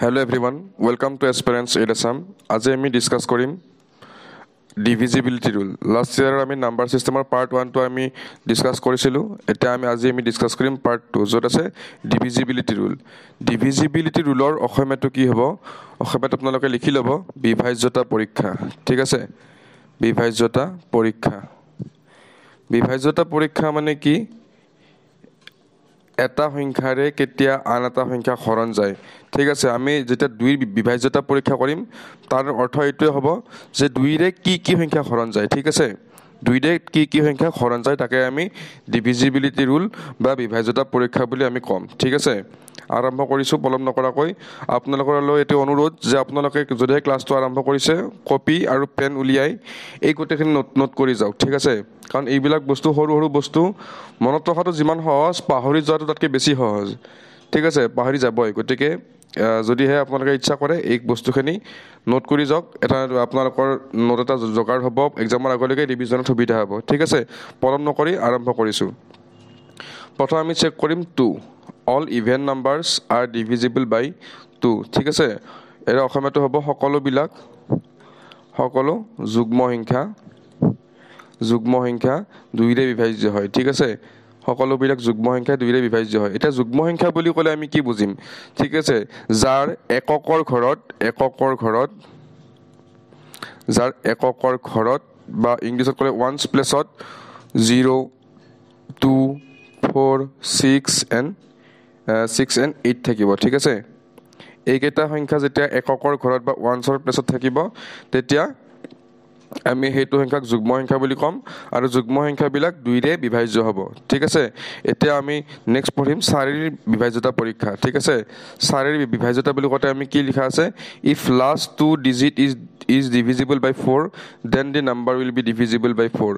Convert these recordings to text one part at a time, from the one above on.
Hello everyone, welcome to Aspirants ADSM. আজি আমি discuss কৰিম ডিভিজিবিলিটি ৰুল। লাস্ট ইয়াৰ আমি নাম্বাৰ সিস্টেমৰ পাৰ্ট 1 টো আমি ডিসকাস কৰিছিলো। এতিয়া আজি আমি ডিসকাস কৰিম পাৰ্ট 2 য'ত আছে ডিভিজিবিলিটি ৰুল। ডিভিজিবিলিটি ৰুলৰ অসমীয়াটো কি হ'ব? অসমীয়াত আপোনালোকে লিখি ল'ব বিভাজ্যতা পৰীক্ষা। ঠিক আছে, বিভাজ্যতা পৰীক্ষা। বিভাজ্যতা পৰীক্ষা মানে কি? এটা সংখ্যাৰে কেতিয়া আন এটা সংখ্যা হৰণ যায়। ঠিক আছে, আমি যেতিয়া দুইৰ বিভাজ্যতা পৰীক্ষা কৰিম তাৰ অৰ্থ এইটোৱে হ'ব যে দুইৰে কি কি সংখ্যা হৰণ যায়। ঠিক আছে, দুইৰে কি কি সংখ্যা হৰণ যায় তাকে আমি ডিভিজিবিলিটি ৰুল বা বিভাজ্যতা পৰীক্ষা বুলি আমি ক'ম। ঠিক আছে, আৰম্ভ কৰিছোঁ পলম নকৰাকৈ। আপোনালোকলৈ এইটো অনুৰোধ যে আপোনালোকে যদিহে ক্লাছটো আৰম্ভ কৰিছে কপি আৰু পেন উলিয়াই এই গোটেইখিনি নোট কৰি যাওক। ঠিক আছে, কাৰণ এইবিলাক বস্তু সৰু সৰু বস্তু মনত ৰখাটো যিমান সহজ পাহৰি যোৱাটো তাতকৈ বেছি সহজ। ঠিক আছে, পাহৰি যাবই। গতিকে যদিহে আপোনালোকে ইচ্ছা কৰে এই বস্তুখিনি নোট কৰি যাওক। এটা আপোনালোকৰ নোট এটা যোগাৰ হ'ব, এক্সামৰ আগলৈকে ৰিভিজনত সুবিধা হ'ব। ঠিক আছে, পলম নকৰি আৰম্ভ কৰিছোঁ। প্ৰথম আমি চেক কৰিম 2। All even numbers are divisible by 2। ঠিক আছে, এয়া অসমীয়াটো হ'ব সকলো যুগ্ম সংখ্যা দুইৰে বিভাজ্য হয়। ঠিক আছে, সকলোবিলাক যুগ্ম সংখ্যা দুইৰে বিভাজ্য হয়। এতিয়া যুগ্ম সংখ্যা বুলি ক'লে আমি কি বুজিম? ঠিক আছে, যাৰ এককৰ ঘৰত বা ইংলিছত ক'লে ওৱানছ প্লেছত 0, 2, 4, 6 and 8 থাকিব। ঠিক আছে, এইকেইটা সংখ্যা যেতিয়া এককৰ ঘৰত বা ওৱানছৰ প্লেছত থাকিব তেতিয়া আমি সেইটো সংখ্যাক যুগ্ম সংখ্যা বুলি ক'ম আৰু যুগ্ম সংখ্যাবিলাক দুইৰে বিভাজ্য হ'ব। ঠিক আছে, এতিয়া আমি নেক্সট পঢ়িম 4ৰ বিভাজ্যতা পৰীক্ষা। ঠিক আছে, 4ৰ বিভাজ্যতা বুলি কওঁতে আমি কি লিখা আছে? If last 2 digit is divisible by 4 then the number will be divisible by 4.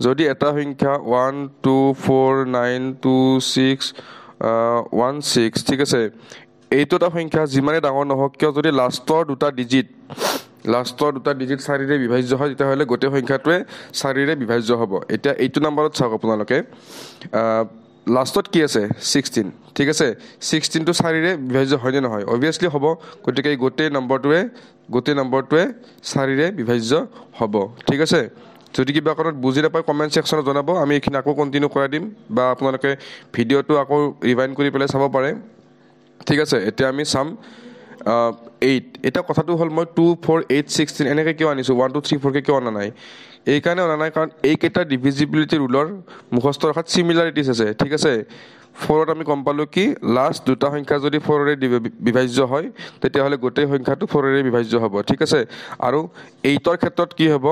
যদি এটা সংখ্যা 1, 2, 4, 9, 2, 6, 1, 6, ঠিক আছে, এইটো এটা সংখ্যা যিমানে ডাঙৰ নহওক কিয় যদি লাষ্টৰ দুটা ডিজিট 4ৰে বিভাজ্য হয় তেতিয়াহ'লে গোটেই সংখ্যাটোৱে 4ৰে বিভাজ্য হ'ব। এতিয়া এইটো নাম্বাৰত চাওক আপোনালোকে, লাষ্টত কি আছে? 16। ঠিক আছে, 16টো 4ৰে বিভাজ্য হয়নে নহয়? অবভিয়াছলি হ'ব। গতিকে এই গোটেই নম্বৰটোৱে 4ৰে বিভাজ্য হ'ব। ঠিক আছে, যদি কিবা কাৰণত বুজি নাপায় কমেণ্ট ছেকশ্যনত জনাব, আমি এইখিনি আকৌ কণ্টিনিউ কৰাই দিম বা আপোনালোকে ভিডিঅ'টো আকৌ ৰিভাইণ্ড কৰি পেলাই চাব পাৰে। ঠিক আছে, এতিয়া আমি চাম 8। এতিয়া কথাটো হ'ল মই 2, 4, 8, 16 এনেকৈ কিয় আনিছোঁ? 1, 2, 3, 4কৈ কিয় অনা নাই? এইকাৰণে অনা নাই কাৰণ এইকেইটা ডিভিজিবিলিটি ৰুলৰ মুখস্থ ৰখাত চিমিলাৰিটিজ আছে। ঠিক আছে, 4ত আমি গম পালোঁ কি লাষ্ট দুটা সংখ্যা যদি 4ৰে বিভাজ্য হয় তেতিয়াহ'লে গোটেই সংখ্যাটো 4ৰে বিভাজ্য হ'ব। ঠিক আছে, আৰু 8ৰ ক্ষেত্ৰত কি হ'ব?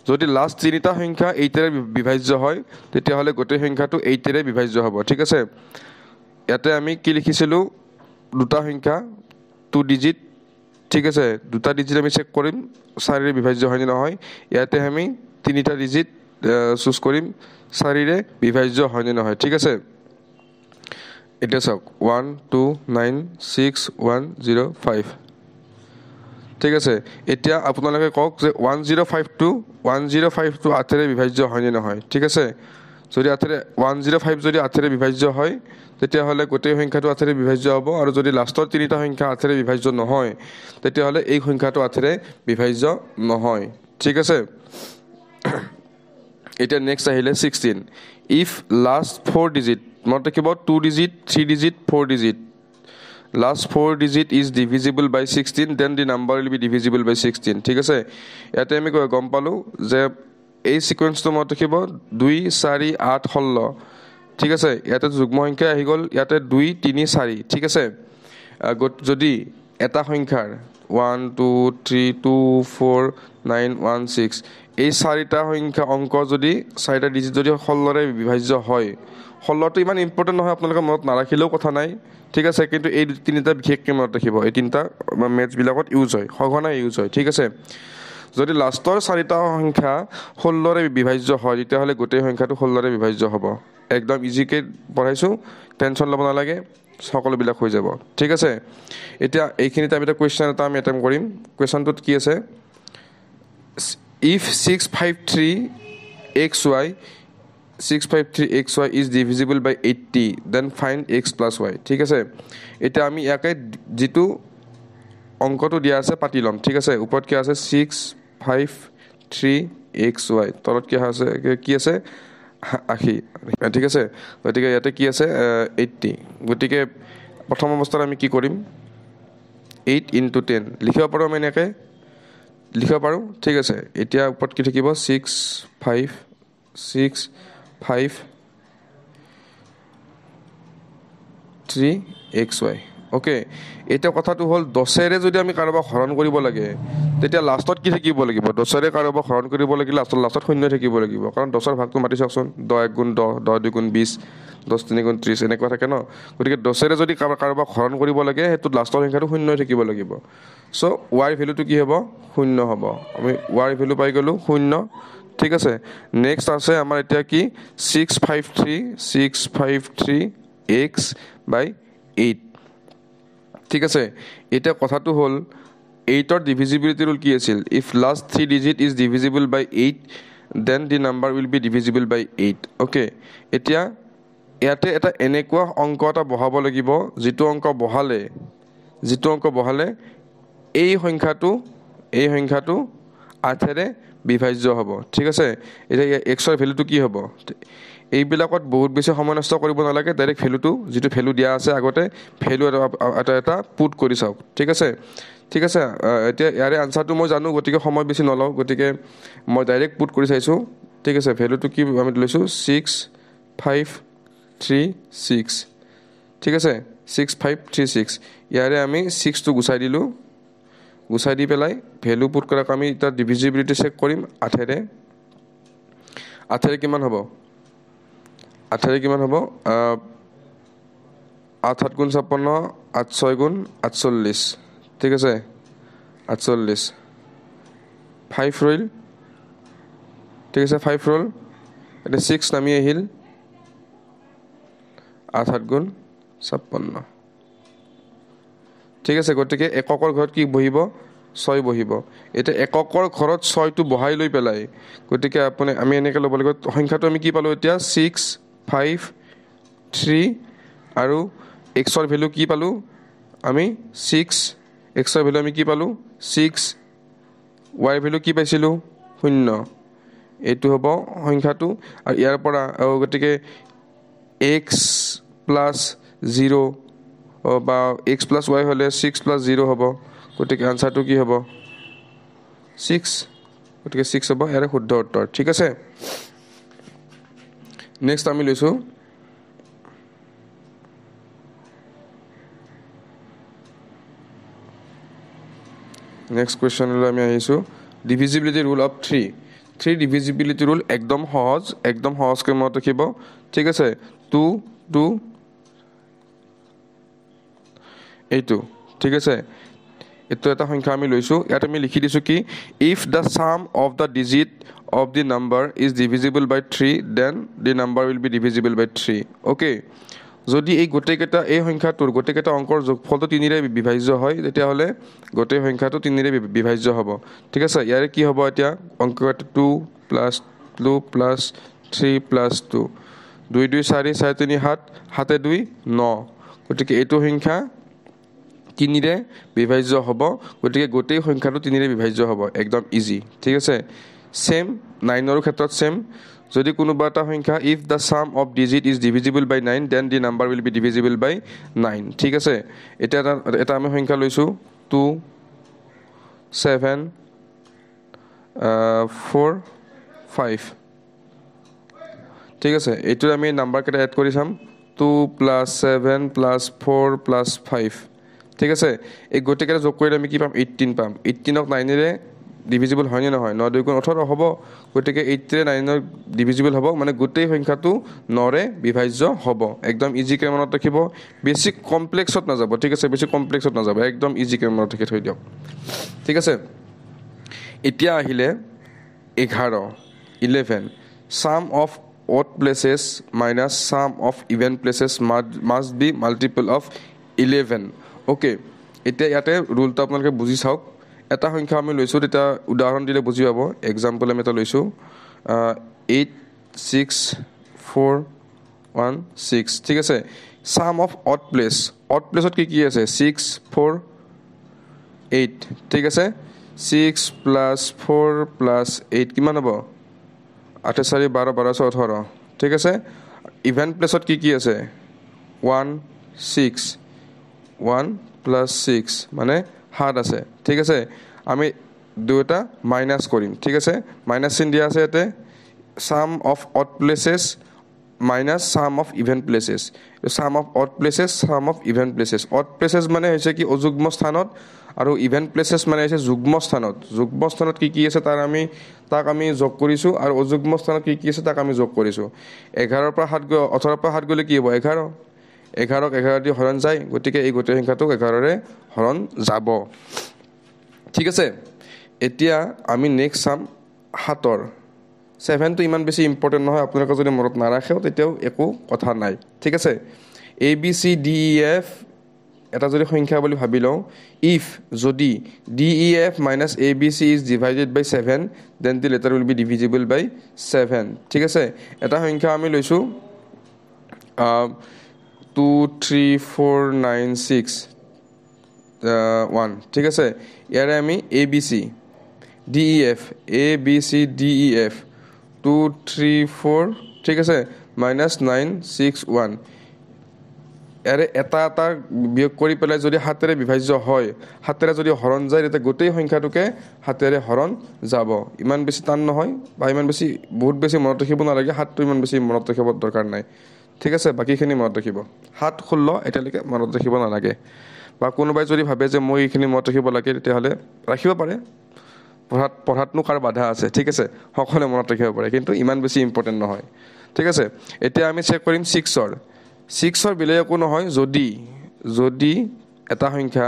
যদি লাষ্ট তিনিটা সংখ্যা 8ৰে বিভাজ্য হয় তেতিয়াহ'লে গোটেই সংখ্যাটো 8ৰে বিভাজ্য হ'ব। ঠিক আছে, ইয়াতে আমি কি লিখিছিলোঁ? দুটা সংখ্যা 2 ডিজিট। ঠিক আছে, দুটা ডিজিট আমি চেক কৰিম 4ৰে বিভাজ্য হয়নে নহয়। ইয়াতে আমি তিনিটা ডিজিট চুজ কৰিম 4ৰে বিভাজ্য হয়নে নহয়। ঠিক আছে, এতিয়া চাওক 1, 2, 9, 6, 1, 0, 5। ঠিক আছে, এতিয়া আপোনালোকে কওক যে 105টো 8ৰে বিভাজ্য হয়নে নহয়। ঠিক আছে, যদি 105 যদি 8ৰে বিভাজ্য হয় তেতিয়াহ'লে গোটেই সংখ্যাটো 8ৰে বিভাজ্য হ'ব, আৰু যদি লাষ্টৰ তিনিটা সংখ্যা 8ৰে বিভাজ্য নহয় তেতিয়াহ'লে এই সংখ্যাটো 8ৰে বিভাজ্য নহয়। ঠিক আছে, এতিয়া নেক্সট আহিলে 16। ইফ লাষ্ট 4 ডিজিট, মনত ৰাখিব 2 digit, 3 digit, 4 digit, last 4 digit is divisible by 16 then the number will be divisible by 16। ঠিক আছে, ইয়াতে আমি গম পালোঁ যে এই ছিকুৱেঞ্চটো মনত ৰাখিব 2, 4, 8, 16। ঠিক আছে, ইয়াতে যুগ্ম সংখ্যা আহি গ'ল, ইয়াতে 2, 3, 4। ঠিক আছে, যদি এটা সংখ্যাৰ 1, 2, 3, 2, 4, 9, 1, 6 এই 4টা সংখ্যা অংক যদি 4টা ডিজিট যদি 16ৰে বিভাজ্য হয়, 16টো ইমান ইম্পৰ্টেণ্ট নহয়, আপোনালোকে মনত নাৰাখিলেও কথা নাই। ঠিক আছে, কিন্তু এই তিনিটা বিশেষকৈ মনত ৰাখিব, এই তিনিটা মেথছবিলাকত ইউজ হয়, সঘনাই ইউজ হয়। ঠিক আছে, যদি লাষ্টৰ 4টা সংখ্যা 16ৰে বিভাজ্য হয় তেতিয়াহ'লে গোটেই সংখ্যাটো 16ৰে বিভাজ্য হ'ব। একদম ইজিকৈ পঢ়াইছোঁ, টেনশ্যন ল'ব নালাগে, সকলোবিলাক হৈ যাব। ঠিক আছে, এতিয়া এইখিনিতে আমি এটা কুৱেশ্যন এটা আমি এটেম্প কৰিম। কুৱেশ্যনটোত কি আছে? If 653xy is divisible by 80 then find x plus y. ঠিক আছে, এতিয়া আমি ইয়াকে যিটো অংকটো দিয়া আছে পাতি ল'ম ঠিক আছে ওপৰত কি আছে 653xy তলত কি আছে 80 ঠিক আছে গতিকে ইয়াতে কি আছে 80 গতিকে প্ৰথম অৱস্থাত আমি কি কৰিম 8 × 10 লিখিব পাৰোঁ আমি এনেকৈ লিখিব পাৰোঁ ঠিক আছে এতিয়া ওপৰত কি থাকিব 653xy ওকে এটা কথাটো হ'ল 10ৰে যদি আমি কাৰোবাক হৰণ কৰিব লাগে তেতিয়া লাষ্টত কি থাকিব লাগিব 10ৰে কাৰোবাক হৰণ কৰিব লাগিলে লাষ্টত শূন্য থাকিব লাগিব কাৰণ 10ৰ ভাগটো মাতি চাওকচোন 10 × 1 = 10 10 × 2 = 20 10 3 × 30 এনেকুৱা থাকে ন গতিকে 10ৰে যদি কাৰোবাক হৰণ কৰিব লাগে সেইটো লাষ্টৰ সংখ্যাটো শূন্য থাকিব লাগিব সো y ভ্যালুটো কি হ'ব শূন্য হ'ব আমি y ভ্যালু পাই গলো শূন্য ঠিক আছে নেক্সট আছে আমাৰ এতিয়া কি 653x/8 ঠিক আছে এটা কথাটো হ'ল 8ৰ ডিভিজিবিলিটি রুল কি আছিল if last 3 digit is divisible by 8 then the number will be divisible by 8 okay এতিয়া ইয়াতে এটা এনেকুৱা অংক এটা বহাব লাগিব যিটো অংক বহালে এই সংখ্যাটো 8ৰে বিভাজ্য হ'ব ঠিক আছে এতিয়া x ৰ ভ্যালুটো কি হ'ব এইবিলাকত বহুত বেছি সময় নষ্ট কৰিব নালাগে ডাইৰেক্ট ভ্যালুটো যেটো ভ্যালু দিয়া আছে আগতে ভ্যালু এটা পুট কৰি চাওক ঠিক আছে এতিয়া ইয়াৰে আনসাৰটো মই জানো গতিকে সময় বেছি নলও গতিকে মই ডাইৰেক্ট পুট কৰি চাইছো ঠিক আছে ভ্যালুটো কি আমি লৈছো 6536 ঠিক আছে 6536 ইয়াৰে আমি 6 টো গুছাই দি পেলাই ভ্যালু পুট কৰাক আমি এটা ডিভিজিবিলিটি চেক কৰিম 8ৰে কিমান হ'ব 8 ৰে কিমান হ'ব 8 7 × 56 8 6 × 48 ঠিক আছে 48 5 ৰল ঠিক আছে 5 ৰল এটা 6 নামি আহিল 8 7 × 56 ঠিক আছে গতিকে এককৰ ঘৰত কি বহিব 6 বহিব এটা এককৰ ঘৰত 6 টো বহাই লৈ পেলাই গতিকে আমি এনেকৈ ল'ব লাগিব সংখ্যাটো আমি কি পালো এতিয়া 653 আৰু x ৰ ভ্যালু কি পালো আমি 6 x ৰ ভ্যালু আমি কি পালো 6 y ৰ ভ্যালু কি পাইছিলো 0 এইটো হ'ব সংখ্যাটো আৰু ইয়াৰ পৰা গতিকে x + 0 বা x + y হলে 6 + 0 হ'ব গতিকে আনসাৰটো কি হ'ব 6 গতিকে 6 হ'ব ইয়াৰ শুদ্ধ উত্তৰ ঠিক আছে নেক্সট আমি লৈছো নেক্সট কোৱেশ্চন লৈ আমি আহিছো divisibility rule of 3 divisibility rule একদম সহজকৈ মনত ৰাখিব ঠিক আছে 2 2 এইটো ঠিক আছে এটো এটা সংখ্যা আমি লৈছো ইয়াত আমি লিখি দিছো কি if the sum of the digit of the number is divisible by 3 then the number will be divisible by 3 okay যদি এই গোটেইকেইটা এই সংখ্যাটোৰ গোটেইকেইটা অংকৰ যোগফলটো 3ৰে বিভাজ্য হয় তেতিয়া হলে গোটেই সংখ্যাটো 3ৰে বিভাজ্য হ'ব ঠিক আছে ইয়াৰে কি হ'ব এতিয়া অংকটো 2 + 2 + 3 + 2 2 2 4 4 3 7 7 2 9 গতিকে এইটো সংখ্যা 3ৰে বিভাজ্য হ'ব গতিকে গোটেই সংখ্যাটো 3ৰে বিভাজ্য হ'ব একদম ইজি ঠিক আছে সেম 9ৰ ক্ষেত্ৰত সেম যদি কোনোবা এটা সংখ্যা if the sum of digit is divisible by 9 then the number will be divisible by 9 ঠিক আছে এটা আমি সংখ্যা লৈছো 2 7 4 5 ঠিক আছে এইটো আমি নাম্বাৰ কেইটা এড কৰি চাম 2 + 7 + 4 + 5 ঠিক আছে এই গোটেইকেইটা যোগ কৰিলে আমি কি পাম 18 পাম 18ক 9ৰে ডিভিজিবল হয় নে নহয় 9 2 × 18 হ'ব গতিকে 8ৰে 9ৰ ডিভিজিবল হ'ব মানে গোটেই সংখ্যাটো 9ৰে বিভাজ্য হ'ব একদম ইজি কে মনত ৰাখিব বেছি কমপ্লেক্সত নাযাব ঠিক আছে বেছি কমপ্লেক্সত নাযাব একদম ইজি কে মনত ৰাখি থৈ দিয়ক ঠিক আছে এতিয়া আহিলে 11 sum of odd places minus sum of even places must be multiple of 11 okay এতিয়া ইয়াতে ৰুলটো আপোনালোকে বুজি চাওক এটা সংখ্যা আমি লৈছো এটা উদাহৰণ দিলে বুজি পাব एग्जांपल আমি এটা লৈছো 8 6 4 1 6 ঠিক আছে sum of odd placeত কি আছে 6 4 8 ঠিক আছে 6 প্লাস 4 প্লাস 8 কিমান হ'ব 8 4 12 12 18 ঠিক আছে ইভেন প্লেছত কি আছে 1 6 1 প্লাস 6 মানে 7 আছে ঠিক আছে আমি দুটা মাইনাস কৰিম ঠিক আছে মাইনাস চিন দিয়া আছে ইয়াতে sum of odd places minus sum of even places sum of odd places sum of even places odd places মানে হৈছে কি অযুগ্ম স্থানত আৰু even places মানে হৈছে যুগ্ম স্থানত কি আছে তাক আমি যোগ কৰিছো আৰু অযুগ্ম স্থানত কি আছে তাক আমি যোগ কৰিছো 11 পৰা 7 18 পৰা 7 গলে কি হ'ব 11 11ক 11 দি হৰণ যায় গতিকে এই গোটেই সংখ্যাটোক 11 ৰে হৰণ যাব ঠিক আছে এতিয়া আমি নেক্সট চাম 7ৰ 7 টো ইমান বেছি ইম্পৰ্টেন্ট নহয় আপোনালোকে যদি মনত নাৰাখেও তেতিয়াও একো কথা নাই ঠিক আছে a b c d e f এটা যদি সংখ্যা বুলি ভাবি লও if যদি d e f minus a b c is divided by 7 then the letter will be divisible by 7 ঠিক আছে এটা সংখ্যা আমি লৈছো 2 3 4 9 6 1 ঠিক আছে ইয়াৰে আমি a b c d e f a b c d e f 2 3 4 ঠিক আছে minus 9 6 1 এৰে এটা বিয়োগ কৰি পেলাই যদি হাতেৰে বিভাজ্য হয় হাতেৰে যদি হৰণ যায় তেতিয়া গোটেই সংখ্যাটোকে হাতেৰে হৰণ যাব ইমান বেছি টান নহয় বা ইমান বেছি বহুত বেছি মনত ৰাখিব নালাগে হাতটো ইমান বেছি মনত ৰাখিব দৰকাৰ নাই ঠিক আছে বাকিখিনি মনত ৰাখিব 7 16 এটালৈকে মনত ৰাখিব নালাগে বা কোনোবাই যদি ভাবে যে মই এইখিনি মনত ৰাখিব লাগে তেতিয়াহলে ৰাখিব পাৰে পঢ়াতনো কাৰ বাধা আছে ঠিক আছে সকলোৱে মনত ৰাখিব পাৰে কিন্তু ইমান বেছি ইম্পৰ্টেন্ট নহয় ঠিক আছে এতিয়া আমি চেক কৰিম 6ৰ 6ৰ বিলে একো নহয় যদি এটা সংখ্যা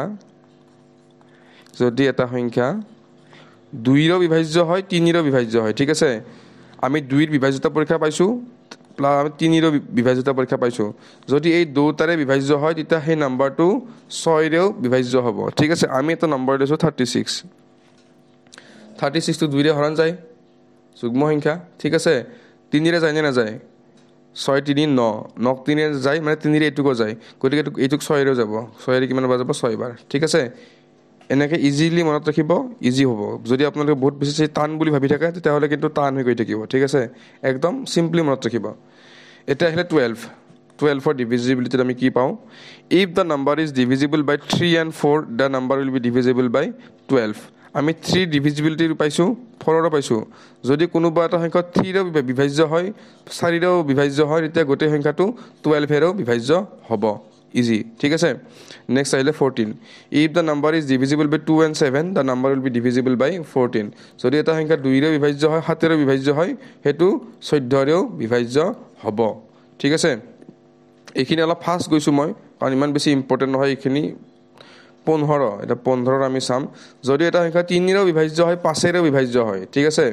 2ৰ বিভাজ্য হয় 3ৰ বিভাজ্য হয় ঠিক আছে আমি 2ৰ বিভাজ্যতা পৰীক্ষা পাইছো আমি 3ৰ বিভাজ্যতা পৰীক্ষা পাইছো যদি এই দুটাৰে বিভাজ্য হয় তেতিয়া সেই নাম্বাৰটো 6ৰেও বিভাজ্য হ'ব ঠিক আছে আমি এটা নম্বৰ লৈছো 36 টো 2ৰে হৰণ যায় যুগ্ম সংখ্যা ঠিক আছে 3ৰে যায় নে নাযায় 6 3 9 9 3ৰে যায় মানে 3ৰে এটুকো যায় গতিকে এইটুক 6ৰে যাব 6ৰে কিমান বাৰ যাব 6 বাৰ ঠিক আছে এনেকে ইজিলি মনত ৰাখিব ইজি হ'ব যদি আপোনালোকে বহুত বেছি টান বুলি ভাবি থাকে তেতিয়াহলে কিন্তু টান হৈ গৈ থাকিব ঠিক আছে একদম সিম্পলি মনত ৰাখিব এটা আহিলে 12 for divisibility আমি কি পাও if the number is divisible by 3 and 4 the number will be divisible by 12 আমি 3 divisibility পাইছো 4 ৰ পাইছো যদি কোনোবা এটা সংখ্যা 3 ৰ বিভাজ্য হয় 4 ৰ বিভাজ্য হয় তেতিয়া গোটেই সংখ্যাটো 12 ৰ বিভাজ্য হ'ব ইজি ঠিক আছে নেক্সট আহিলে 14 if the number is divisible by 2 and 7 the number will be divisible by 14 যদি এটা সংখ্যা 2 ৰ বিভাজ্য হয় 7 ৰ বিভাজ্য হয় হেতু 14 ৰ বিভাজ্য হ'ব ঠিক আছে এইখিনি অলপ ফাস্ট গৈছো মই কাৰণ ইমান বেছি ইম্পৰ্টেন্ট নহয় এইখিনি 15 এটা 15 আমি চাম যদি এটা সংখ্যা 3 ৰ বিভাজ্য হয় 5 ৰ বিভাজ্য হয় ঠিক আছে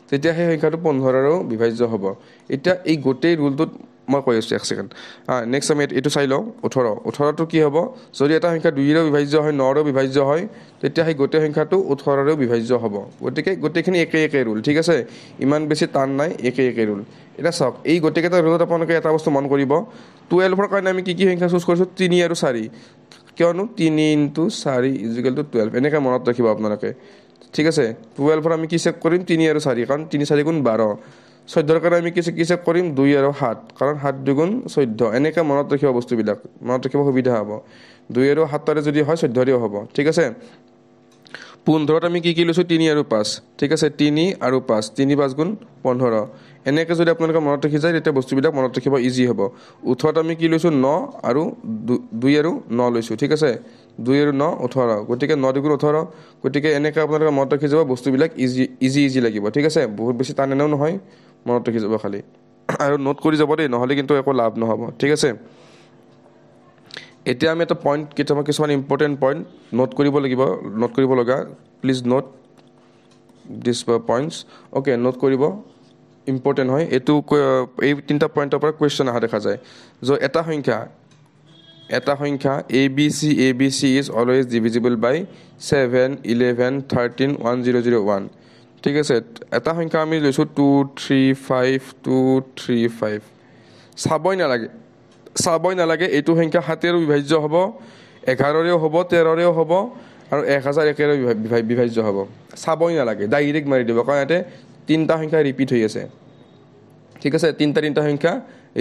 তেতিয়া সেই সংখ্যাটো 15 ৰ বিভাজ্য হ'ব এটা এই গোটেই ৰুলটো মই কৈ আছো এক সেকেন্ড নেক্সট আমি এটো চাই লও 18 টো কি হ'ব যদি এটা সংখ্যা 2 ৰ বিভাজ্য হয় 9 ৰ বিভাজ্য হয় তেতিয়া সেই গোটেই সংখ্যাটো 18 ৰ বিভাজ্য হ'ব গতিকে গোটেইখিনি একে ৰুল ঠিক আছে ইমান বেছি টান নাই একে ৰুল এটা চাওক এই গোটেইটা ৰুলত আপোনালোকে এটা বস্তু মন কৰিব 12 ৰ কাৰণে আমি কি সংখ্যা চুজ কৰিছো 3 আৰু 4 কিয়নো 3 * 4 = 12 এনেকা মনত ৰাখিব আপোনালোকে ঠিক আছে 12 ৰ আমি কি চেক কৰিম 3 আৰু 4 কাৰণ 3 4 গুণ 12 14 ৰ কাৰণে আমি কি চেক কৰিম 2 আৰু 7 কাৰণ 7 2 গুণ 14 এনেকা মনত ৰাখিব বস্তুবিলাক মনত ৰাখিব সুবিধা হ'ব 2 আৰু 7 ৰে যদি হয় 14 ৰেও হ'ব ঠিক আছে 15 ত আমি কি লৈছো 3 আৰু 5 ঠিক আছে 3 আৰু 5 3 5 গুণ 15 এনেকে যদি আপোনালোকে মনত ৰাখি যায় তেতিয়া বস্তুবিলাক মনত ৰাখিব ইজি হ'ব 18 ত আমি কি লৈছো 9 আৰু 2 আৰু 9 লৈছো ঠিক আছে 2 আৰু 9 18 গতিকে 9 * 2 = 18 গতিকে এনেকা আপোনালোকে মনত ৰাখি যাব বস্তুবিলাক ইজি লাগিব ঠিক আছে বহুত বেছি টান এনেও নহয় মনত ৰাখি যাব খালি আৰু নোট কৰি যাব দেই নহলে কিন্তু একো লাভ নহব ঠিক আছে এতিয়া আমি এটা পইণ্ট কিছুমান ইম্পৰ্টেন্ট পইণ্ট নোট কৰিব লগা please note this points okay note কৰিব ইম্পৰ্টেন্ট হয় এটো এই তিনটা পইণ্টৰ পৰা কোৱেশ্চন আহা দেখা যায় যে এটা সংখ্যা ABC is always divisible by 7 11 13 1001 ঠিক আছে এটা সংখ্যা আমি লৈছো 2 3 5 2 3 5 চাবই নালাগে এইটো সংখ্যা 7 ৰ বিভাজ্য হ'ব 11 ৰেও হ'ব 13 ৰেও হ'ব আৰু 1000 একেৰে বিভাজ্য হ'ব চাবই নালাগে ডাইৰেক্ট মাৰি দিব কাৰণ ইয়াতে তিনিটা সংখ্যা ৰিপিট হৈ আছে ঠিক আছে তিনিটা সংখ্যা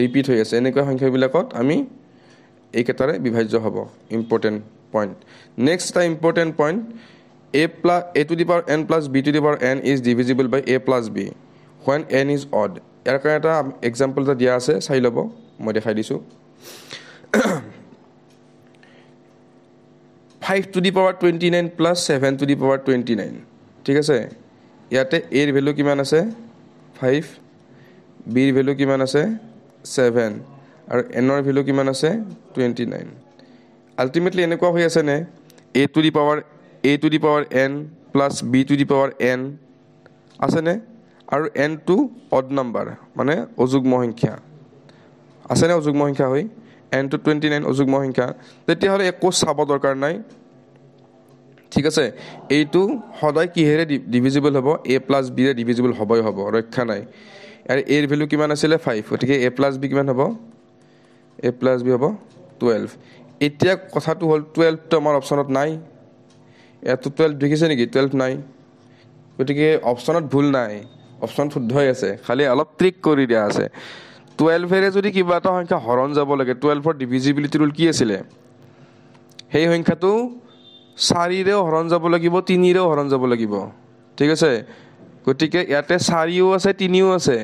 ৰিপিট হৈ আছে এনেকুৱা সংখ্যাবিলাকত আমি এইকেইটাৰে বিভাজ্য হ'ব ইম্পৰ্টেণ্ট পইণ্ট নেক্সট এটা important point a to the power n plus b to the power n is divisible by a plus b when n is odd ইয়াৰ কাৰণে এটা এক্সাম্পল এটা দিয়া আছে চাই ল'ব মই দেখাই দিছোঁ 5 to the power 29 plus 7 to the power 29 ঠিক আছে ইয়াতে a ৰ ভ্যালু কিমান আছে 5 b ৰ ভ্যালু কিমান আছে 7 আৰু n ৰ ভ্যালু কিমান আছে 29 আলটিমেটলি এনেকুৱা হৈ আছে নে a to the power n plus b to the power n আছে নে আৰু n টো অড নাম্বাৰ মানে অযুগ্ম সংখ্যা আছে নে অযুগ্ম সংখ্যা হয় n টো 29 অযুগ্ম সংখ্যা তেতিয়াহ'লে একো চাব দৰকাৰ নাই ঠিক আছে এইটো সদায় কিহেৰে ডিভিজিবল হ'ব a plus b ৰে ডিভিজিবল হ'বই হ'ব ৰক্ষা নাই আৰু a ৰ ভ্যালু কিমান আছিল 5 গতিকে a plus b কিমান হ'ব a plus b হ'ব 12 এতিয়া কথাটো হ'ল 12 টো আমাৰ অপচনত নাই এটো 12 দেখিছে নেকি 12 নাই গতিকে অপচনত ভুল নাই অপচন শুদ্ধই আছে খালি অলপ ট্ৰিক কৰি দিয়া আছে 12 এৰে যদি কিবা এটা সংখ্যা হৰণ যাব লাগে 12 ৰ ডিভিজিবিলিটি ৰুল কি আছিল সেই সংখ্যাটো 4 ৰেও হৰণ যাব লাগিব 3 ৰেও হৰণ যাব লাগিব ঠিক আছে গতিকে ইয়াতে 4ও আছে 3ও আছে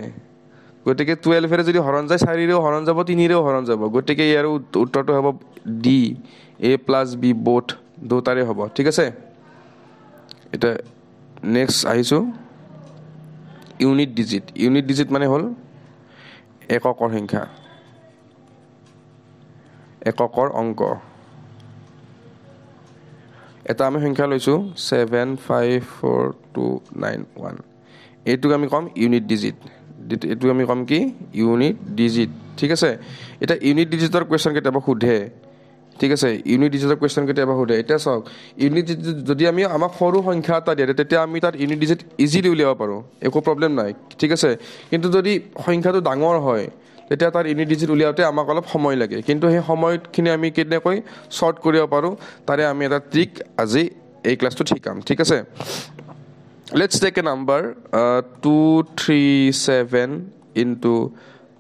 গতিকে 12 এৰে যদি হৰণ যায় 4 ৰেও হৰণ যাব 3 ৰেও হৰণ যাব গতিকে ইয়াৰ উত্তৰটো হ'ব D a plus b both দুটাৰে হ'ব ঠিক আছে এটা নেক্সট আহিছো ইউনিট ডিজিট মানে হল এককৰ সংখ্যা এককৰ অংক এটা আমি সংখ্যা লৈছো 754291 এইটো আমি কম ইউনিট ডিজিট এইটো আমি কম কি ইউনিট ডিজিট ঠিক আছে এটা ইউনিট ডিজিটৰ কোৱেশ্চন কেতিয়াবা সোধে ঠিক আছে ইউনিট ডিজিটৰ কোৱেশ্চন কেতিয়াবা সোধে এটা চাওক ইউনিট ডিজিট যদি আমি আমাক সৰু সংখ্যা এটা দিয়ে তেতিয়া আমি তাত ইউনিট ডিজিট ইজিলি উলিয়াব পাৰো একো প্ৰবলেম নাই ঠিক আছে কিন্তু যদি সংখ্যাটো ডাঙৰ হয় তেতিয়া তাৰ ইউনিট ডিজিট উলিয়াওতে আমাক অলপ সময় লাগে কিন্তু সেই সময়খিনি আমি কেনেকৈ শৰ্ট কৰিব পাৰো তাৰে আমি এটা ট্ৰিক আজি এই ক্লাছটো শিকাম ঠিক আছে let's take a number 237 into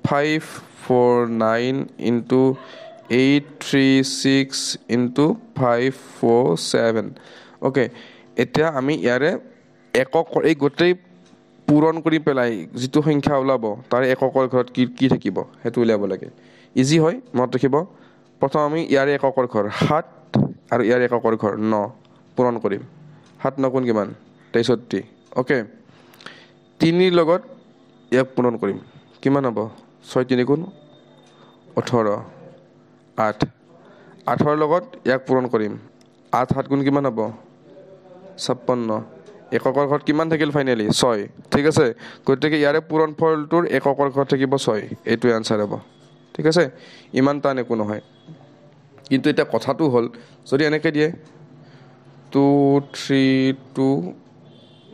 549 into 836 into 547 okay এতিয়া আমি ইয়াৰে একক এই গোটেই পূৰণ কৰি পেলাই যেটো সংখ্যা ওলাব তাৰ এককৰ ঘৰত কি থাকিব হেতু উলিয়াব লাগে ইজি হয় মনত ৰাখিব প্ৰথম আমি ইয়াৰে এককৰ ঘৰ 7 আৰু ইয়াৰে এককৰ ঘৰ 9 পূৰণ কৰিম 7 9 কোন কিমান 63 ওকে 3 লগত ইয়াক পূৰণ কৰিম কিমান হ'ব 6 3 গুণ 18 8 8 ৰ লগত ইয়াক পূৰণ কৰিম 8 7 গুণ কিমান হ'ব 56 এককৰ ঘৰত কিমান থাকিল ফাইনালি 6 ঠিক আছে গতিকে ইয়াৰে পূৰণ ফলটোৰ এককৰ ঘৰত থাকিব 6 এইটো আনসাৰ হ'ব ঠিক আছে ইমান টান একো নহয় কিন্তু এটা কথাটো হ'ল যদি এনেকৈ দিয়ে 232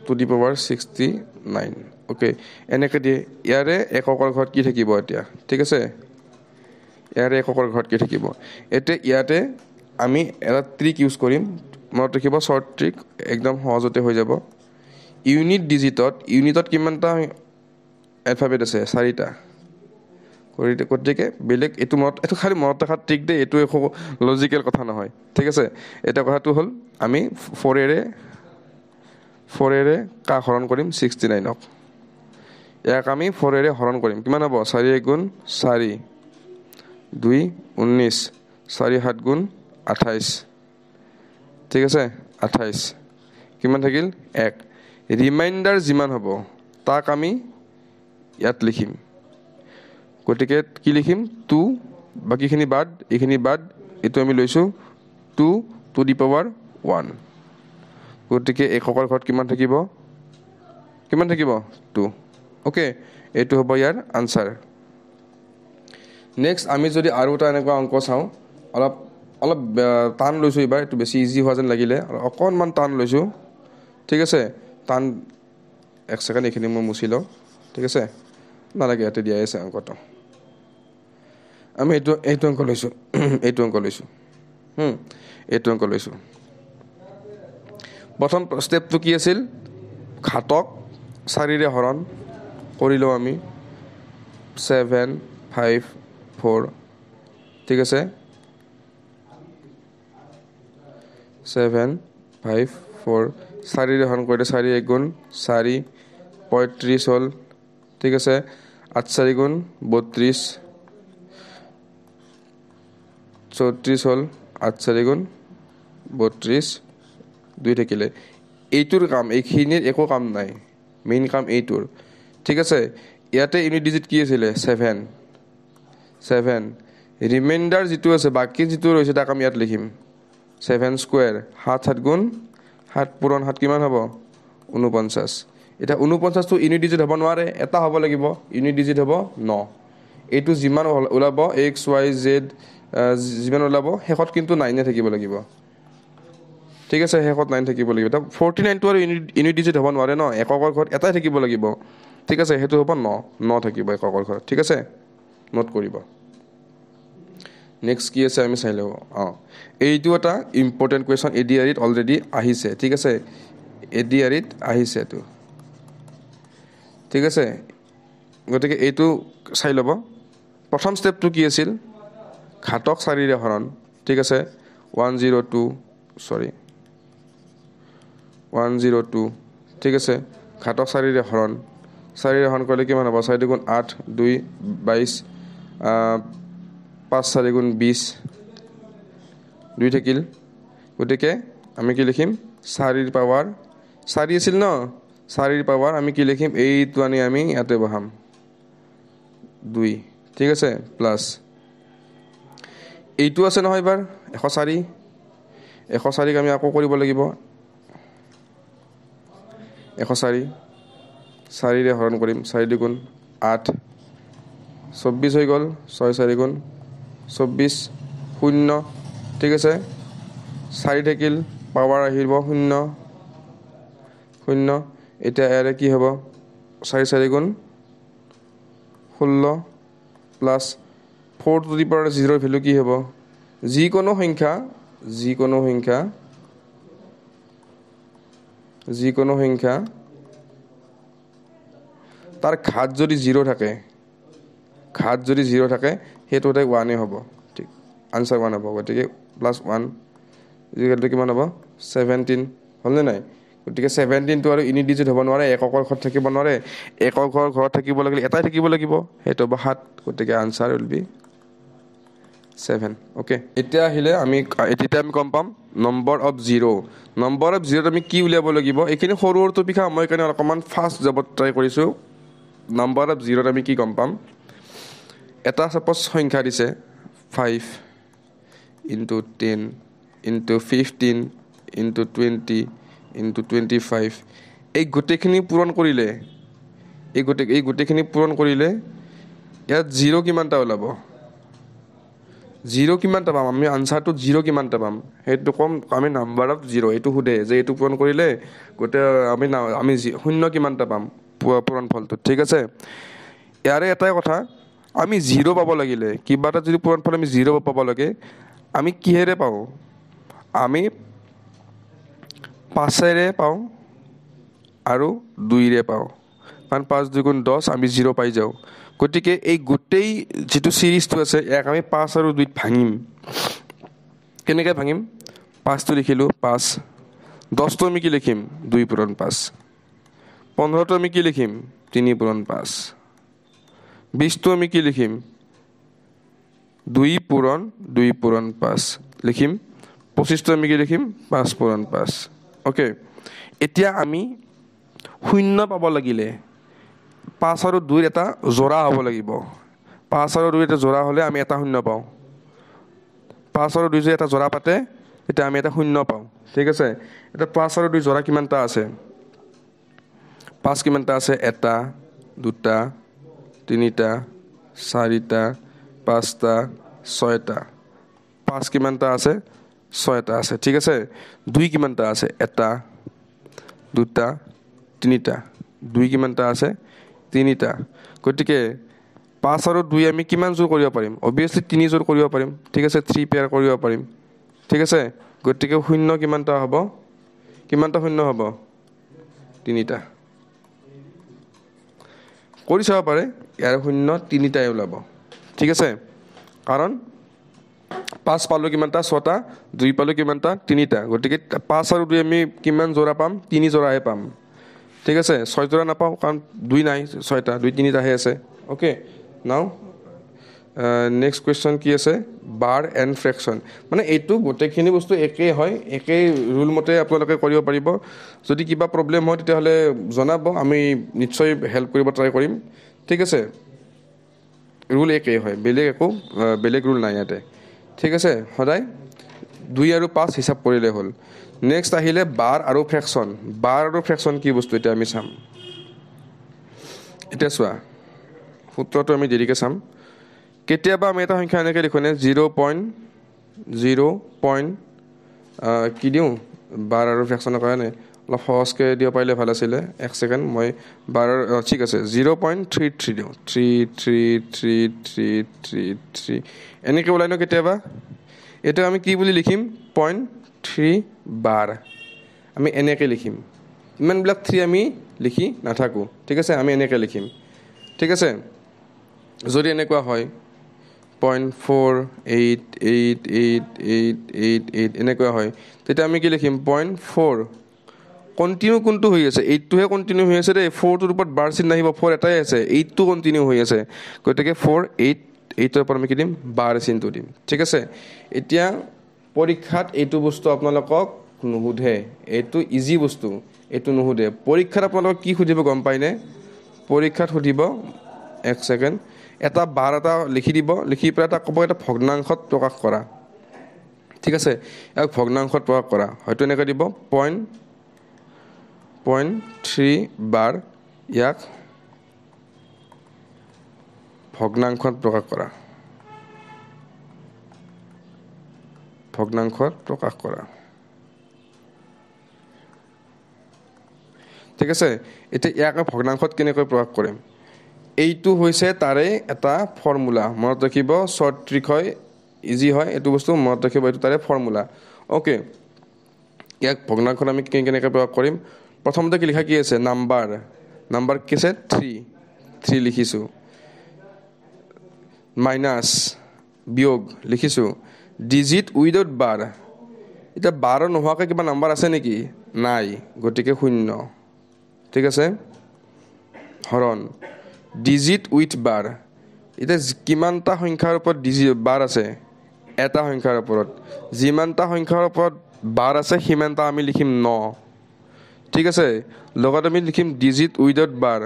to the power 69 okay এনেকৈ দিয়ে ইয়াৰে এককৰ ঘৰত কি থাকিব এতিয়া ঠিক আছে ইয়াৰে এককৰ ঘৰত কি থাকিব এতে ইয়াতে আমি এটা ট্ৰিক ইউজ কৰিম মনত ৰাখিব শৰ্ট ট্ৰিক একদম সহজতে হৈ যাব ইউনিটত কিমানটা এলফাবেট আছে 4টা গতিকে বেলেগ এইটো খালি মনত ৰখা ট্ৰিক দে এইটো একো লজিকেল কথা নহয় ঠিক আছে এটা কথাটো হ'ল আমি 4 এৰে কা হৰণ কৰিম 69 ক ইয়াক আমি 4 এৰে হৰণ কৰিম কিমান হ'ব 4 গুণ 4 2 19 4 7 গুণ 28 ঠিক আছে 28 কিমান থাকিল 1 ৰিমাইন্ডাৰ যিমান হ'ব তাক আমি ইয়াত লিখিম গতিকে কি লিখিম 2 বাকিখিনি বাদ এইখিনি বাদ এটো আমি লৈছো 2 to the power 1 গতিকে এককৰ ঘৰত কিমান থাকিব 2 ওকে এটো হ'ব ইয়াৰ আনসাৰ নেক্সট আমি যদি আৰু এটা এনেকুৱা অংক চাও অলপ টান লৈছো এবাৰ এটো বেছি ইজি হোৱা যেন লাগিলে অকনমান টান লৈছো ঠিক আছে টান এক সেকেন্ড এখিনি মই মুছি লও ঠিক আছে নালাগে ইয়াতে দিয়া আছে অংকটো আমি এইটো অংক লৈছো এইটো অংক লৈছো প্ৰথম ষ্টেপটো কি আছিল ঘাতক 4ৰে হৰণ কৰিলোঁ আমি 7 5 4 ঠিক আছে 7 5 4 4ৰে হৰণ কৰিলে 4 1 গুণ 4 35 হ'ল ঠিক আছে 8 4 গুণ 32 34 হ'ল 8 4 গুণ 32 2 থাকিলে এইটোৰ কাম এইখিনিৰ একো কাম নাই মেইন কাম এইটোৰ ঠিক আছে ইয়াতে ইউনিট ডিজিট কি আছিল 7 ৰিমাইন্ডাৰ যেটো আছে বাকি যেটো ৰৈছে তাক আমি ইয়াত লিখিম 7 স্কয়াৰ 7 7 গুণ 7 পূৰণ 7 কিমান হ'ব 49 এটা 49 টো ইউনিট ডিজিট হ'ব নোৱাৰে এটা হ'ব লাগিব ইউনিট ডিজিট হ'ব 9 এইটো যিমান ওলাব x y z যিমান ওলাব হেকত কিন্তু 9 এ থাকিব লাগিব ঠিক আছে হেকত 9 থাকিব লাগিব তা 49 টো আৰু ইউনিট ডিজিট হ'ব নোৱাৰে ন এককৰ ঘৰত এটাই থাকিব লাগিব ঠিক আছে হেতু হ'ব 9 থাকিব এককৰ ঘৰত ঠিক আছে নোট কৰিব নেক্সট কি আছে আমি চাই লও এইটো এটা ইম্পৰ্টেন্ট কোৱেশ্চন এডিআৰিত অলৰেডি আহিছে ঠিক আছে এডিআৰিত আহিছে তো ঠিক আছে গতিকে এইটো চাই লব প্ৰথম ষ্টেপটো কি আছিল ঘাতক 4ৰে হৰণ ঠিক আছে 102 ঠিক আছে ঘাতক 4ৰে হৰণ 4ৰে হৰণ কৰিলে কিমান হ'ব 4 গুণ 8 2 22 5 4 গুণ 20 2 থাকিল গতিকে আমি কি লিখিম 4ৰ পাৱাৰ 4 আছিল ন 4ৰ পাৱাৰ আমি কি লিখিম এইটো আনি আমি ইয়াতে বহাম 2 ঠিক আছে প্লাস এইটো আছে নহয় এবাৰ 104 ক আমি আকৌ কৰিব লাগিব 104 4ৰে হৰণ কৰিম 4 দুগুণ 8 24 হৈ গ'ল 6 4 গুণ 24 0 ঠিক আছে 4 থাকিল পাৱাৰ আহিব 0 এটা এৰে কি হ'ব 4 4 গুণ 16 plus 4 to the power 0 value কি হ'ব যিকোনো সংখ্যা তার ঘাত যদি 0 থাকে হেতুতে 1 এ হ'ব ঠিক আনসার 1 হ'ব গতিকে প্লাস 1 ইকুয়াল কিমান হ'ব 17 হলনে নাই গতিকে 17 টো আৰু ইউনিট ডিজিট হ'ব নোৱাৰে একৰ ঘৰত থাকিব নোৱাৰে একৰ ঘৰত থাকিব লাগিলে এটাই থাকিব লাগিব হেতু হ'ব 7 গতিকে আনসার উইল বি 7 ওকে এতিয়া আহিলে আমি কম পাম নম্বৰ অফ 0 আমি কি উলিয়াব লাগিব এখিনি সৰুটো পিখা মই কাৰণে অকমান ফাস্ট জবত ট্ৰাই কৰিছো নম্বৰ অফ 0 আমি কি কম পাম এটা সাপোজ সংখ্যা দিছে 5 into 10 into 15 into 20 into 25 এই গোটেখিনি পূৰণ কৰিলে ইয়াত 0 কিমানটা ওলাব 0 কিমানটা পাম আমি আনসারটো 0 কিমানটা পাম হেতু কম আমি নাম্বার অফ 0 এটো হুদে যে এটো পূৰণ কৰিলে গোটে আমি 0 কিমানটা পাম পূৰণ ফলটো ঠিক আছে ইয়াৰে এটাই কথা আমি 0 পাব লাগিলে কিবাটা যদি পূৰণ ফল আমি 0 পাব লাগে আমি কিহেৰে পাও আমি 5 ৰে পাও আৰু 2 ৰে পাও কাৰণ 5 2 গুণ 10 আমি 0 পাই যাও গতিকে এই গোটেই যেটো সিরিজটো আছে এক আমি 5 আৰু 2 ভাঙিম কেনেকৈ ভাঙিম 5 টো লিখিলো 5 10 টো আমি কি লিখিম 2 পূৰণ 5 15 টো আমি কি লিখিম 3 পূৰণ 5 20 টো আমি কি লিখিম 2 পূৰণ 5 লিখিম 25 টো আমি কি লিখিম 5 পূৰণ 5 ওকে এতিয়া আমি শূন্য পাব লাগিলে 5 আৰু 2 এটা জোড়া হ'ব লাগিব 5 আৰু 2 এটা জোড়া হলে আমি এটা শূন্য পাও 5 আৰু 2 যে এটা জোড়া পাতে এটা আমি এটা শূন্য পাও ঠিক আছে এটা 5 আৰু 2 জোড়া কিমানটা আছে 5 কিমানটা আছে এটা দুটা তিনিটা চাৰিটা পাঁচটা ছয়টা 5 কিমানটা আছে 6টা আছে ঠিক আছে 2 কিমানটা আছে এটা দুটা তিনিটা 2 কিমানটা আছে 3টা গতিকে 5 আৰু 2 আমি কিমান জোৰ কৰিব পাৰিম obviously 3 জোৰ কৰিব পাৰিম ঠিক আছে 3 পেয়াৰ কৰিব পাৰিম ঠিক আছে গতিকে শূন্য কিমানটা হ'ব কিমানটা শূন্য হ'ব 3টা কৰি চাব পাৰে ইয়াৰ শূন্য 3টাই ওলাব ঠিক আছে কাৰণ 5 পালো কিমানটা 6টা 2 পালো কিমানটা 3টা গতিকে 5 আৰু 2 আমি কিমান জোৰা পাম 3 জোৰাহে পাম ঠিক আছে 6 জোৰা নাপাও কাৰণ 2 নাই 6টা 2 3টাহে আছে ওকে নাও নেক্সট কোৱেশ্চন কি আছে বাৰ এণ্ড ফ্ৰেকশ্যন মানে এইটো গোটেইখিনি বস্তু একেই হয় একেই ৰুল মতে আপোনালোকে কৰিব পাৰিব যদি কিবা প্ৰব্লেম হয় তেতিয়াহ'লে জনাব আমি নিশ্চয় হেল্প কৰিব ট্ৰাই কৰিম ঠিক আছে ৰুল একেই হয় বেলেগ ৰুল নাই ইয়াতে ঠিক আছে সদায় 2 আৰু 5 হিচাপ কৰিলে হ'ল নেক্সট আহিলে বাৰ আৰু ফ্ৰেকশ্যন কি বস্তু এটা আমি চাম এটা চোৱা সূত্ৰটো আমি দেৰিকৈ চাম কেতিয়াবা আমি এটা সংখ্যা এনেকৈ লিখোঁ 0.0 কি দিওঁ বাৰ আৰু ফ্ৰেকশ্যনৰ কাৰণে অলপ সহজকৈ দিব পাৰিলে ভাল আছিলে 1 ছেকেণ্ড মই বাৰৰ ঠিক আছে 0.33 দিওঁ 3 এনেকৈ ওলাই ন কেতিয়াবা এইটো আমি কি বুলি লিখিম 0.3 বাৰ আমি এনেকৈ লিখিম ইমানবিলাক 3 আমি লিখি নাথাকোঁ ঠিক আছে আমি এনেকৈ লিখিম ঠিক আছে যদি এনেকুৱা হয় 0.488888 এনেকুৱা হয় তেতিয়া আমি কি লিখিম 0.4 কন্টিনিউ কোনটো হৈ আছে 8টোহে কন্টিনিউ হৈ আছে দেই 4টোৰ ওপৰত বাৰ চিন নাহিব 4 এটাই আছে 8টো কন্টিনিউ হৈ আছে গতিকে 8ৰ পৰা আমি কি দিম বাৰ চিনটো দিম ঠিক আছে এতিয়া পৰীক্ষাত এইটো বস্তু আপোনালোকক নুসুধে এইটো ইজি বস্তু এইটো নুসুধে পৰীক্ষাত আপোনালোকক কি সুধিব গম পায়নে পৰীক্ষাত সুধিব 1 ছেকেণ্ড এটা বাৰ এটা লিখি দিব লিখি পেলাই এটা ক'ব এটা ভগ্নাংশত প্ৰকাশ কৰা ঠিক আছে ইয়াক ভগ্নাংশত প্ৰকাশ কৰা হয়তো এনেকৈ দিব 0.3 বাৰ ইয়াক ভগ্নাংশত প্ৰকাশ কৰা ঠিক আছে এতিয়া ইয়াক ভগ্নাংশত কেনেকৈ প্ৰকাশ কৰিম এইটো হৈছে তাৰে এটা ফৰ্মুলা মনত ৰাখিব শৰ্ট ট্ৰিক হয় ইজি হয় এইটো বস্তু মনত ৰাখিব এইটো তাৰে ফৰ্মুলা ওকে ইয়াক ভগ্নাংশত আমি কেনেকৈ প্ৰকাশ কৰিম প্ৰথমতে কি লিখা কি আছে নাম্বাৰ কি আছে 3 লিখিছোঁ মাইনাছ বিয়োগ লিখিছোঁ ডিজিট উইদাউট বাৰ এতিয়া বাৰ নোহোৱাকৈ কিবা নাম্বাৰ আছে নেকি নাই গতিকে 0 ঠিক আছে হৰণ ডিজিট উইথ বাৰ এতিয়া কিমানটা সংখ্যাৰ ওপৰত বাৰ আছে এটা সংখ্যাৰ ওপৰত যিমানটা সংখ্যাৰ ওপৰত বাৰ আছে সিমানটা আমি লিখিম 9 ঠিক আছে লগত আমি লিখিম ডিজিট উইদাউট বাৰ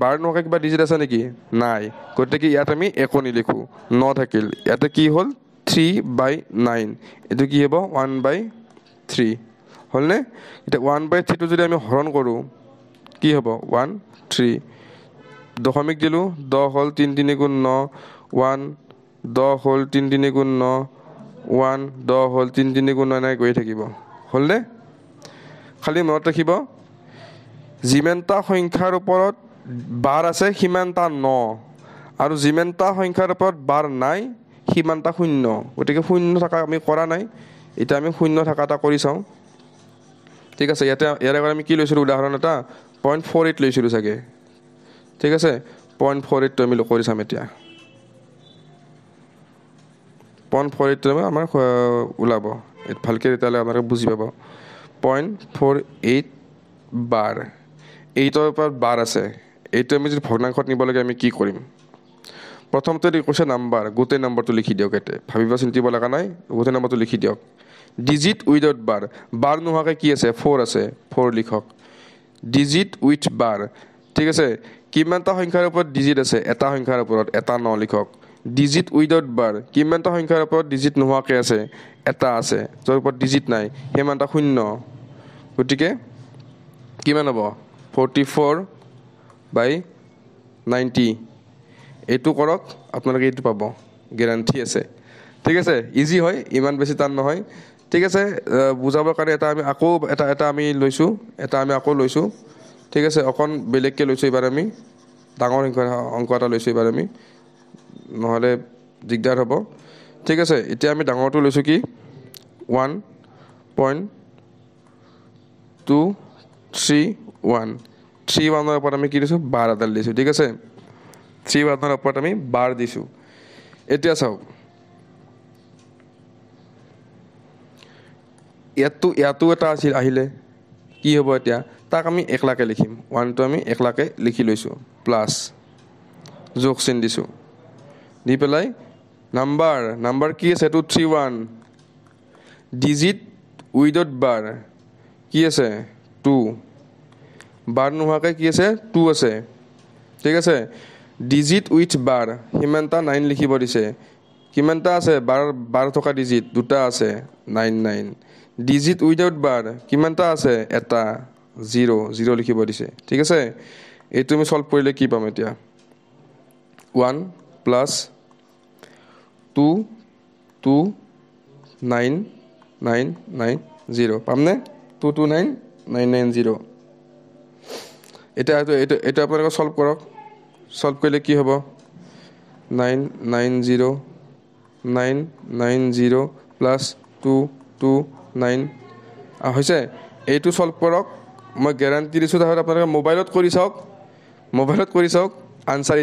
বাৰ নোহোৱাকৈ কিবা ডিজিট আছে নেকি নাই গতিকে ইয়াত আমি একো নিলিখোঁ 9 থাকিল ইয়াতে কি হ'ল 3/9 এইটো কি হ'ব 1/3 হ'লনে এতিয়া 1/3টো যদি আমি হৰণ কৰোঁ কি হ'ব 1/3 দশমিক দিলোঁ 10 হ'ল 3 3 গুণ 9 1 10 হ'ল 3 3 গুণ 9 1 10 হ'ল 3 3 গুণ 9 এনেকৈ গৈ থাকিব হ'লনে খালি মনত ৰাখিব যিমানটা সংখ্যাৰ ওপৰত বাৰ আছে সিমানটা 9 আৰু যিমানটা সংখ্যাৰ ওপৰত বাৰ নাই সিমানটা 0 গতিকে 0 থকা আমি কৰা নাই এতিয়া আমি 0 থকা এটা কৰি চাওঁ ঠিক আছে ইয়াৰ আগত আমি কি লৈছিলোঁ উদাহৰণ এটা 0.48 লৈছিলোঁ চাগে ঠিক আছে 0.48টো আমি কৰি চাম এতিয়া 0.48টো আমাৰ ওলাব ভালকৈ তেতিয়াহ'লে আপোনালোকে বুজি পাব 0.48 বাৰ 8ৰ ওপৰত বাৰ আছে এইটো আমি যদি ভগ্নাংশত নিব লাগে আমি কি কৰিম প্ৰথমতে কৈছে নাম্বাৰ গোটেই নম্বৰটো লিখি দিয়ক ইয়াতে ভাবিব চিন্তিব লগা নাই গোটেই নম্বৰটো লিখি দিয়ক ডিজিট উইদাউট বাৰ নোহোৱাকৈ কি আছে 4 আছে 4 লিখক ডিজিট উইথ বাৰ ঠিক আছে কিমানটা সংখ্যাৰ ওপৰত ডিজিট আছে এটা সংখ্যাৰ ওপৰত এটা 9 লিখক ডিজিট উইদাউট বাৰ কিমানটা সংখ্যাৰ ওপৰত ডিজিট নোহোৱাকৈ আছে এটা আছে যাৰ ওপৰত ডিজিট নাই সিমানটা 0 গতিকে কিমান হ'ব 44/90 এইটো কৰক আপোনালোকে এইটো পাব গেৰাণ্টি আছে ঠিক আছে ইজি হয় ইমান বেছি টান নহয় ঠিক আছে বুজাবৰ কাৰণে এটা আমি লৈছোঁ ঠিক আছে অকণ বেলেগকৈ লৈছোঁ এইবাৰ আমি ডাঙৰ অংক এটা লৈছোঁ এইবাৰ আমি নহ'লে দিগদাৰ হ'ব ঠিক আছে এতিয়া আমি ডাঙৰটো লৈছোঁ কি 0.231 3 ওপৰত আমি কি দিছোঁ বাৰ এডাল দিছোঁ ঠিক আছে 3 ওপৰত আমি বাৰ দিছোঁ এতিয়া চাওক ইয়াতো এটা আছিল আহিলে কি হ'ব এতিয়া তাক আমি একলাকে লিখিম 1টো আমি একলাকে লিখি লৈছোঁ প্লাছ যোগ চিন দিছোঁ দি পেলাই নাম্বাৰ কি আছে 231 ডিজিট উইডত বাৰ কি আছে 2 বাৰ নোহোৱাকৈ কি আছে 2 আছে ঠিক আছে ডিজিট উইথ বাৰ সিমানটা 9 লিখিব দিছে কিমানটা আছে বাৰ থকা ডিজিট দুটা আছে 99 ডিজিট উইদাউট বাৰ কিমানটা আছে এটা 0 লিখিব দিছে ঠিক আছে এইটো আমি সলভ কৰিলে কি পাম এতিয়া 1 প্লাছ 2 2 9 9 9 0 পামনে 229990 এটা আপোনালোকে সলভ কৰক সলভ কৰিলে কি হ'ব 990 প্লাছ 229 হৈছে এইটো সলভ কৰক মই গ্যাৰাণ্টি দিছোঁ তাহলে আপোনালোকে মোবাইলত কৰি চাওক আনসাৰ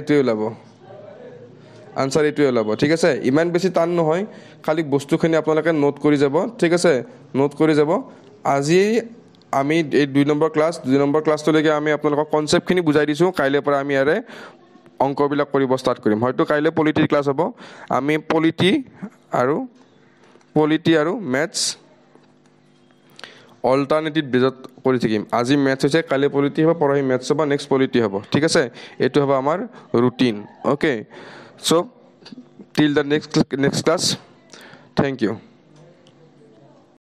এইটোৱে ওলাব ঠিক আছে ইমান বেছি টান নহয় খালি বস্তুখিনি আপোনালোকে নোট কৰি যাব ঠিক আছে নোট কৰি যাব আজি আমি এই 2 নম্বৰ ক্লাছটোলৈকে আমি আপোনালোকক কনসেপ্টখিনি বুজাই দিছোঁ কাইলৈৰ পৰা আমি ইয়াৰে অংকবিলাক কৰিব ষ্টাৰ্ট কৰিম হয়তো কাইলৈ পলিটিৰ ক্লাছ হ'ব আমি পলিটি আৰু মেথছ অল্টাৰনেটিভ বেজত কৰি থাকিম আজি মেথছ হৈছে কাইলৈ পলিটি হ'ব পৰহি মেথছ হ'ব নেক্সট পলিটি হ'ব ঠিক আছে এইটো হ'ব আমাৰ routine okay so till the next class thank you